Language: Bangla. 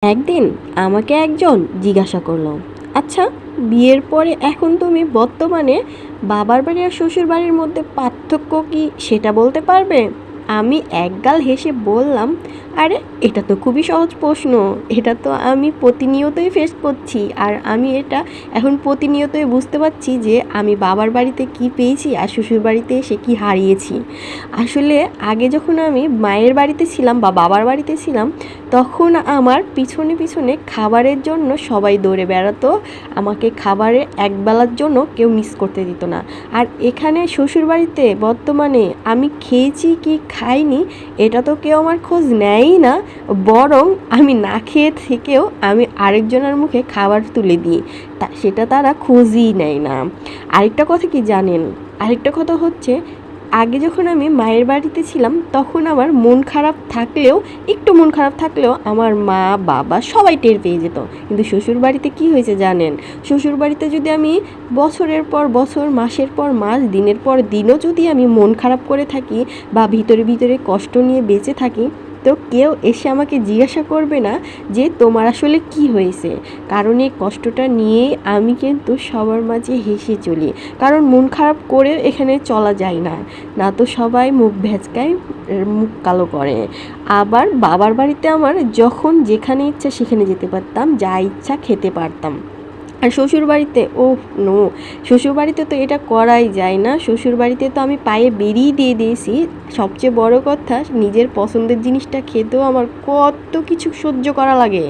একদিন আমাকে একজন জিজ্ঞাসা করলো, আচ্ছা, বিয়ের পরে এখন তুমি বর্তমানে বাবার বাড়ি আর শ্বশুর বাড়ির মধ্যে পার্থক্য কি সেটা বলতে পারবে? আমি একগাল হেসে বললাম, আরে এটা তো খুবই সহজ প্রশ্ন। এটা তো আমি প্রতিনিয়তই ফেস করছি, আর আমি এটা এখন প্রতিনিয়তই বুঝতে পারছি যে আমি বাবার বাড়িতে কি পেয়েছি আর শ্বশুর বাড়িতে এসে কি হারিয়েছি। আসলে আগে যখন আমি মায়ের বাড়িতে ছিলাম বা বাবার বাড়িতে ছিলাম, তখন আমার পিছনে পিছনে খাবারের জন্য সবাই দৌড়ে বেড়াতো। আমাকে খাবারে একবেলার জন্য কেউ মিস করতে দিত না। আর এখানে শ্বশুরবাড়িতে বর্তমানে আমি খেয়েছি কি খাইনি এটা তো কেউ আমার খোঁজ নেয়ই না। বরং আমি না খেয়ে থেকেও আমি আরেকজনের মুখে খাবার তুলে দিই, সেটা তারা খোঁজই নেয় না। আরেকটা কথা কি জানেন? আরেকটা কথা হচ্ছে, আগে যখন আমি মায়ের বাড়িতে ছিলাম তখন আমার মন খারাপ থাকলেও, একটু মন খারাপ থাকলেও আমার মা বাবা সবাই টের পেয়ে যেত। কিন্তু শ্বশুর বাড়িতে কী হয়েছে জানেন? শ্বশুর বাড়িতে যদি আমি বছরের পর বছর, মাসের পর মাস, দিনের পর দিনও যদি আমি মন খারাপ করে থাকি বা ভিতরে ভিতরে কষ্ট নিয়ে বেঁচে থাকি, তো কেউ এসে আমাকে জিজ্ঞাসা করবে না যে তোমার আসলে কি হয়েছে। কারণ এই কষ্টটা নিয়েই আমি কিন্তু সবার মাঝে হেসে চলি। কারণ মন খারাপ করে এখানে চলা যায় না, না তো সবাই মুখ ভ্যাচকায়, মুখ কালো করে। আবার বাবার বাড়িতে আমার যখন যেখানে ইচ্ছা সেখানে যেতে পারতাম, যা ইচ্ছা খেতে পারতাম। আর শ্বশুরবাড়িতে নো, শ্বশুরবাড়িতে তো এটা করাই যায় না। শ্বশুরবাড়িতে তো আমি পায়ে বেরিয়ে দিয়ে দিয়েছি। সবচেয়ে বড় কথা, নিজের পছন্দের জিনিসটা খেতেও আমার কত কিছু সহ্য করা লাগে।